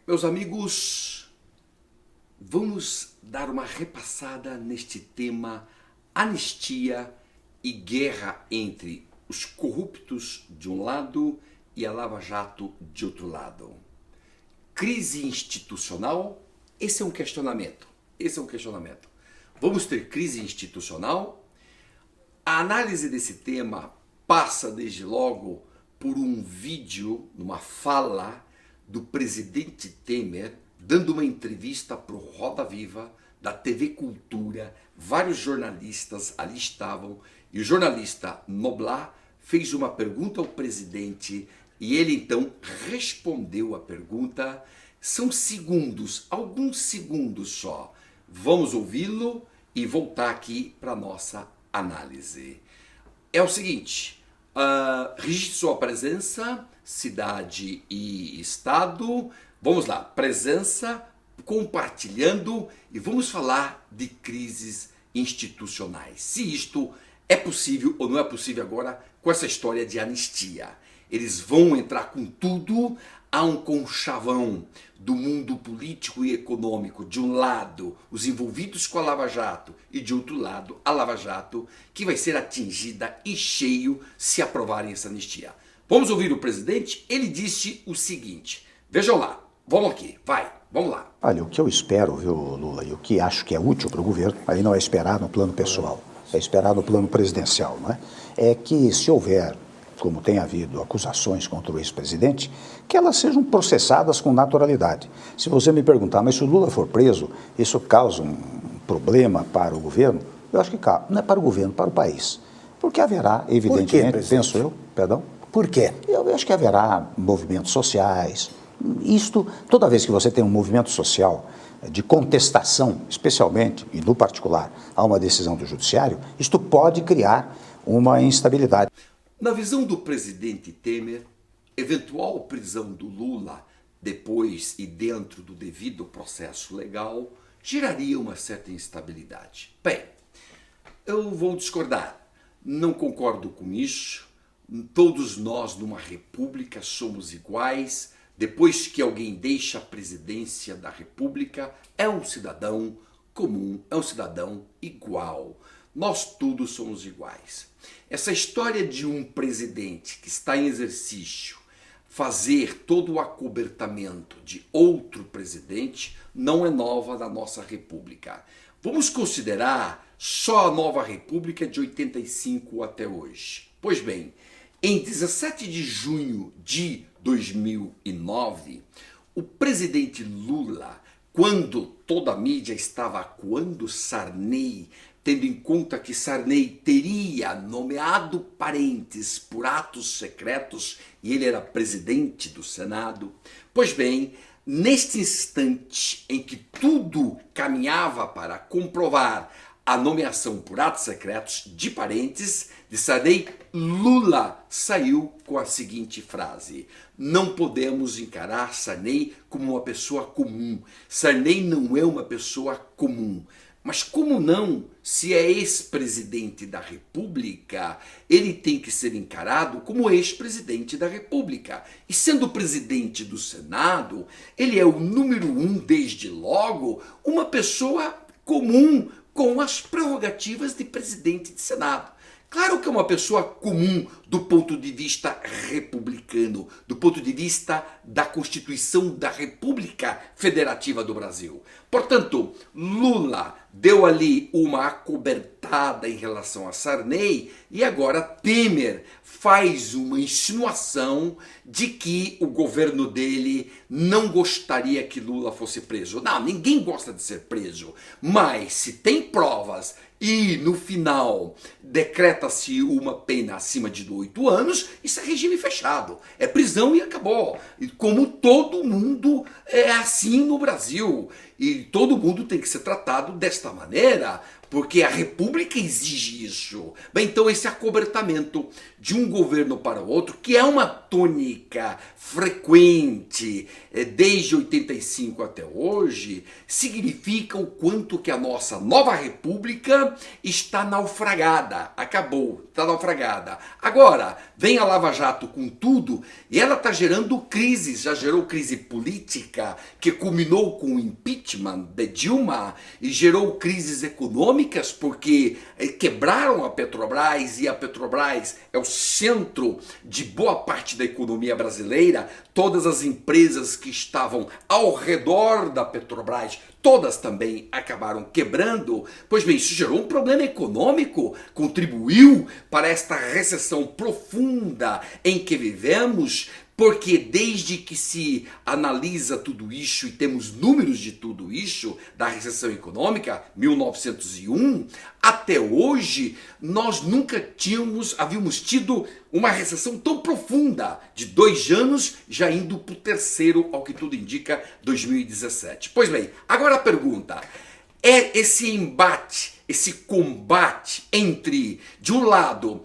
Meus amigos, vamos dar uma repassada neste tema anistia e guerra entre os corruptos de um lado e a Lava Jato de outro lado. Crise institucional? Esse é um questionamento. Vamos ter crise institucional? A análise desse tema passa desde logo por um vídeo, numa fala do presidente Temer, dando uma entrevista para o Roda Viva, da TV Cultura. Vários jornalistas ali estavam, e o jornalista Noblar fez uma pergunta ao presidente, e ele então respondeu a pergunta. São segundos, alguns segundos só. Vamos ouvi-lo e voltar aqui para a nossa análise. É o seguinte, registre sua presença, cidade e estado. Vamos lá, presença, compartilhando, e vamos falar de crises institucionais. Se isto é possível ou não é possível agora com essa história de anistia. Eles vão entrar com tudo. Há um conchavão do mundo político e econômico, de um lado os envolvidos com a Lava Jato e de outro lado a Lava Jato, que vai ser atingida em cheio se aprovarem essa anistia. Vamos ouvir o presidente? Ele disse o seguinte, vejam lá, vamos aqui, vamos lá. Olha, o que eu espero, viu, Lula, e o que acho que é útil para o governo, aí não é esperar no plano pessoal, é esperar no plano presidencial, não é? É que se houver, como tem havido acusações contra o ex-presidente, que elas sejam processadas com naturalidade. Se você me perguntar, mas se o Lula for preso, isso causa um problema para o governo? Eu acho que não é para o governo, para o país. Porque haverá, evidentemente, penso eu, perdão. Por quê? Eu acho que haverá movimentos sociais. Isto, toda vez que você tem um movimento social de contestação, especialmente e no particular, a uma decisão do judiciário, isto pode criar uma instabilidade. Na visão do presidente Temer, eventual prisão do Lula depois e dentro do devido processo legal geraria uma certa instabilidade. Bem, eu vou discordar. Não concordo com isso. Todos nós numa república somos iguais. Depois que alguém deixa a presidência da república, é um cidadão comum, é um cidadão igual. Nós todos somos iguais. Essa história de um presidente que está em exercício fazer todo o acobertamento de outro presidente não é nova na nossa república. Vamos considerar só a nova república de 85 até hoje. Pois bem, em 17 de junho de 2009, o presidente Lula, quando toda a mídia estava acuando Sarney, tendo em conta que Sarney teria nomeado parentes por atos secretos e ele era presidente do Senado. Pois bem, neste instante em que tudo caminhava para comprovar a nomeação por atos secretos de parentes de Sarney, Lula saiu com a seguinte frase: não podemos encarar Sarney como uma pessoa comum. Sarney não é uma pessoa comum. Mas como não, se é ex-presidente da República, ele tem que ser encarado como ex-presidente da República. E sendo presidente do Senado, ele é o número 1, desde logo, uma pessoa comum com as prerrogativas de presidente de Senado. Claro que é uma pessoa comum do ponto de vista republicano, do ponto de vista da Constituição da República Federativa do Brasil. Portanto, Lula deu ali uma acobertada em relação a Sarney e agora Temer faz uma insinuação de que o governo dele não gostaria que Lula fosse preso. Não, ninguém gosta de ser preso, mas se tem provas e no final decreta-se uma pena acima de 8 anos, isso é regime fechado, é prisão e acabou. E como todo mundo é assim no Brasil, e todo mundo tem que ser tratado desta maneira, porque a República exige isso. Bem, então esse acobertamento de um governo para o outro, que é uma tônica frequente desde 85 até hoje, significa o quanto que a nossa nova República está naufragada. Acabou, está naufragada. Agora, vem a Lava Jato com tudo e ela está gerando crises, já gerou crise política, que culminou com o impeachment de Dilma e gerou crises econômicas, porque quebraram a Petrobras, e a Petrobras é o centro de boa parte da economia brasileira. Todas as empresas que estavam ao redor da Petrobras, todas também acabaram quebrando. Pois bem, isso gerou um problema econômico, contribuiu para esta recessão profunda em que vivemos, porque desde que se analisa tudo isso e temos números de tudo isso, da recessão econômica, 1901, até hoje, nós nunca havíamos tido uma recessão tão profunda, de 2 anos, já indo para o terceiro, ao que tudo indica, 2017. Pois bem, agora a pergunta, é esse embate, esse combate entre, de um lado,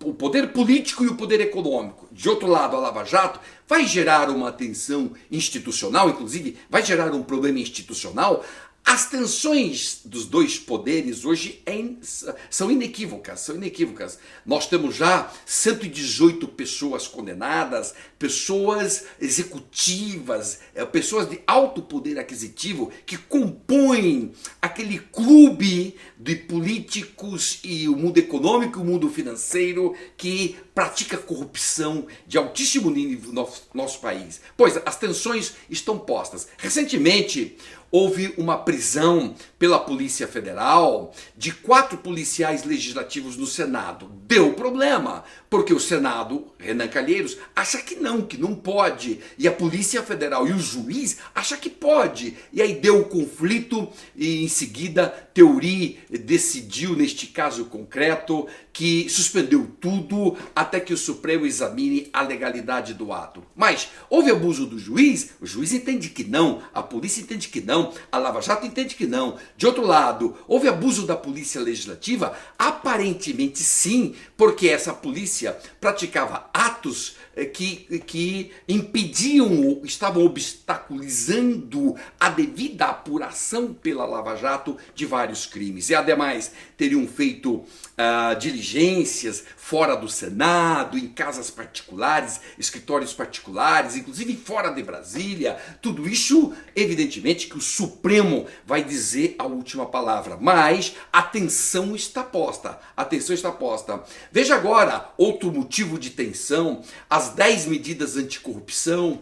o poder político e o poder econômico, de outro lado a Lava Jato, vai gerar uma tensão institucional, inclusive vai gerar um problema institucional? As tensões dos dois poderes hoje são inequívocas, Nós temos já 118 pessoas condenadas, pessoas executivas, pessoas de alto poder aquisitivo que compõem aquele clube de políticos e o mundo econômico e o mundo financeiro que pratica corrupção de altíssimo nível no nosso país. Pois as tensões estão postas. Recentemente, houve uma prisão pela Polícia Federal de 4 policiais legislativos no Senado. Deu problema, porque o Senado, Renan Calheiros, acha que não pode. E a Polícia Federal e o juiz acham que pode. E aí deu o conflito e em seguida Teori decidiu, neste caso concreto, que suspendeu tudo até que o Supremo examine a legalidade do ato. Mas houve abuso do juiz? O juiz entende que não, a polícia entende que não, a Lava Jato entende que não. De outro lado, houve abuso da polícia legislativa? Aparentemente sim, porque essa polícia praticava atos que impediam, estavam obstaculizando a devida apuração pela Lava Jato de vários crimes. E ademais teriam feito diligências fora do Senado, em casas particulares, escritórios particulares, inclusive fora de Brasília. Tudo isso, evidentemente, que o Supremo vai dizer a última palavra. Mas a tensão está posta. Veja agora outro motivo de tensão: as 10 medidas anticorrupção,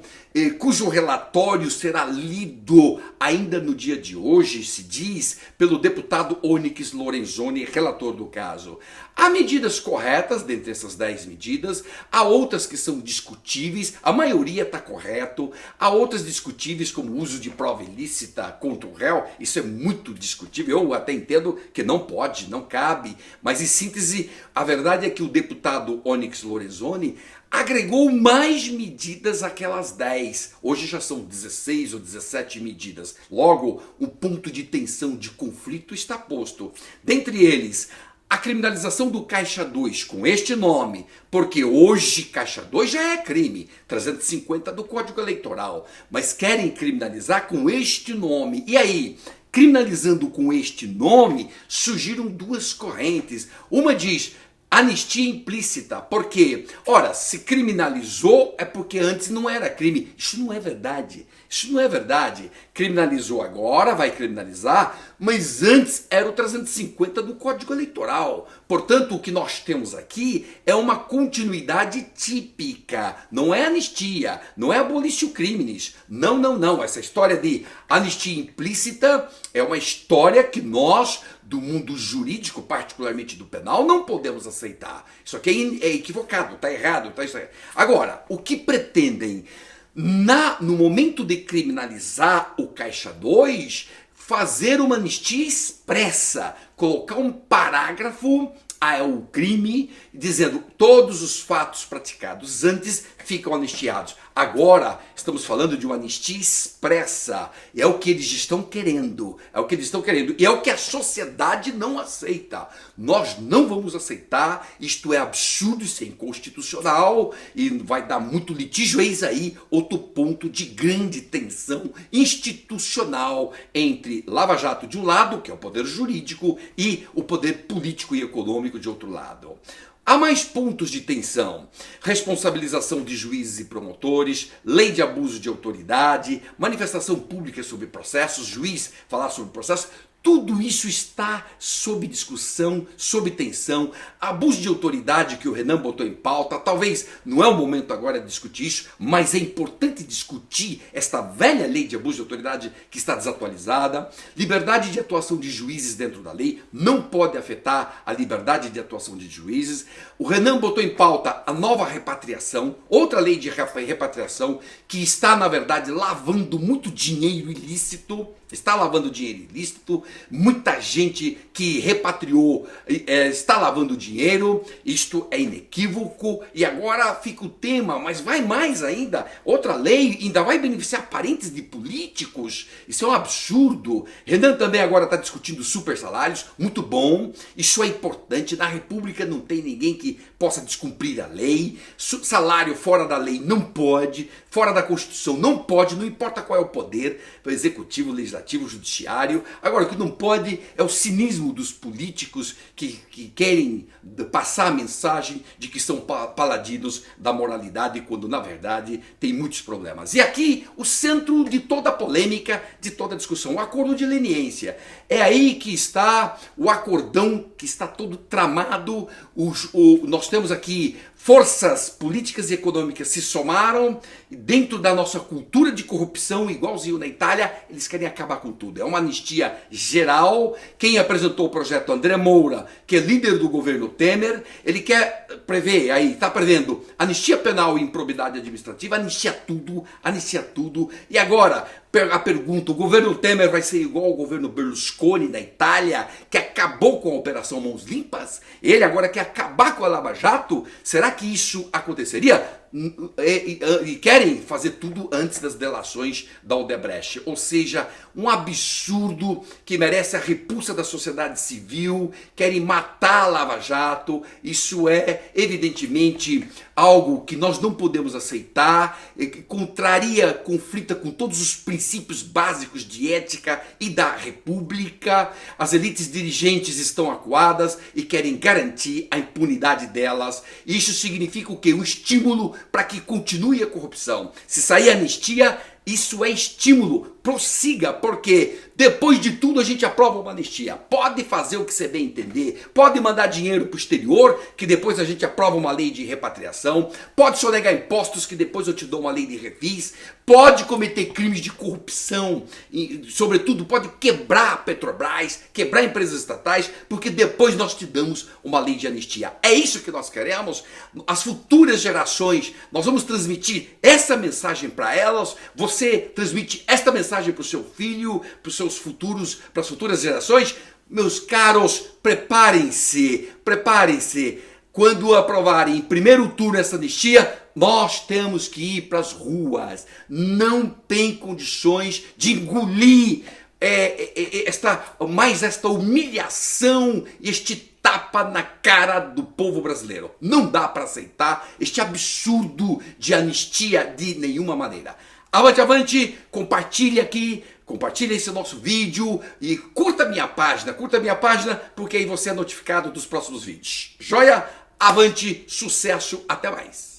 cujo relatório será lido ainda no dia de hoje, se diz, pelo deputado Onyx Lorenzoni, relator do caso. Há medidas corretas dentre essas 10 medidas, há outras que são discutíveis, a maioria está correto, há outras discutíveis como o uso de prova ilícita contra o réu, isso é muito discutível, eu até entendo que não pode, não cabe, mas em síntese, a verdade é que o deputado Onyx Lorenzoni agregou mais medidas àquelas 10. Hoje já são 16 ou 17 medidas. Logo, o ponto de tensão, de conflito está posto. Dentre eles, a criminalização do Caixa 2 com este nome, porque hoje Caixa 2 já é crime, 350 do Código Eleitoral, mas querem criminalizar com este nome. E aí, criminalizando com este nome, surgiram 2 correntes. Uma diz: anistia implícita, porque, ora, se criminalizou é porque antes não era crime. Isso não é verdade. Criminalizou agora, vai criminalizar, mas antes era o 350 do Código Eleitoral. Portanto, o que nós temos aqui é uma continuidade típica. Não é anistia, não é abolitio criminis. Não. Essa história de anistia implícita é uma história que nós, do mundo jurídico, particularmente do penal, não podemos aceitar. Isso aqui é equivocado, está errado. Agora, o que pretendem no momento de criminalizar o Caixa 2, fazer uma anistia expressa, colocar um parágrafo ao crime, dizendo todos os fatos praticados antes ficam anistiados. Agora estamos falando de uma anistia expressa. É o que eles estão querendo. É o que eles estão querendo. E é o que a sociedade não aceita. Nós não vamos aceitar. Isto é absurdo, isso é inconstitucional. E vai dar muito litígio. Eis aí outro ponto de grande tensão institucional entre Lava Jato de um lado, que é o poder jurídico, e o poder político e econômico de outro lado. Há mais pontos de tensão: responsabilização de juízes e promotores, lei de abuso de autoridade, manifestação pública sobre processos, juiz falar sobre processos. Tudo isso está sob discussão, sob tensão. Abuso de autoridade que o Renan botou em pauta. Talvez não é o momento agora de discutir isso, mas é importante discutir esta velha lei de abuso de autoridade que está desatualizada. Liberdade de atuação de juízes dentro da lei não pode afetar a liberdade de atuação de juízes. O Renan botou em pauta a nova repatriação, outra lei de repatriação que está, na verdade, lavando muito dinheiro ilícito. Está lavando dinheiro ilícito, muita gente que repatriou está lavando dinheiro, isto é inequívoco. E agora fica o tema, mas vai mais ainda, outra lei ainda vai beneficiar parentes de políticos, isso é um absurdo. Renan também agora está discutindo super salários, muito bom, isso é importante. Na República não tem ninguém que possa descumprir a lei, salário fora da lei não pode, fora da Constituição não pode, não importa qual é o poder, o executivo, legislativo, judiciário. Agora, o que não pode é o cinismo dos políticos que querem passar a mensagem de que são paladinos da moralidade, quando na verdade tem muitos problemas. E aqui o centro de toda a polêmica, de toda a discussão, o acordo de leniência. É aí que está o acordão que está todo tramado. Nós temos aqui forças políticas e econômicas se somaram dentro da nossa cultura de corrupção, igualzinho na Itália. Eles querem acabar com tudo. É uma anistia geral. Quem apresentou o projeto, André Moura, que é líder do governo Temer, ele quer prever, aí está prevendo anistia penal e improbidade administrativa, anistia tudo. E agora a pergunta: o governo Temer vai ser igual ao governo Berlusconi da Itália, que acabou com a Operação Mãos Limpas? Ele agora quer acabar com a Lava Jato? Será que isso aconteceria? E querem fazer tudo antes das delações da Odebrecht. Ou seja, um absurdo que merece a repulsa da sociedade civil. Querem matar a Lava Jato. Isso é evidentemente algo que nós não podemos aceitar, que conflita com todos os princípios básicos de ética e da República. As elites dirigentes estão acuadas e querem garantir a impunidade delas. Isso significa o quê? Um estímulo para que continue a corrupção. Se sair anistia, isso é estímulo. Prossiga, porque depois de tudo a gente aprova uma anistia. Pode fazer o que você bem entender, pode mandar dinheiro para o exterior, que depois a gente aprova uma lei de repatriação, pode sonegar impostos, que depois eu te dou uma lei de refis, pode cometer crimes de corrupção, e, sobretudo, pode quebrar a Petrobras, quebrar empresas estatais, porque depois nós te damos uma lei de anistia. É isso que nós queremos. As futuras gerações, nós vamos transmitir essa mensagem para elas. Você transmite esta mensagem para o seu filho, para os seus futuros, para as futuras gerações. Meus caros, preparem-se. Quando aprovarem em primeiro turno essa anistia, nós temos que ir para as ruas. Não tem condições de engolir esta humilhação e este tapa na cara do povo brasileiro. Não dá para aceitar este absurdo de anistia de nenhuma maneira. Avante, avante, compartilhe aqui, compartilhe esse nosso vídeo e curta minha página, porque aí você é notificado dos próximos vídeos. Joia? Avante, sucesso, até mais.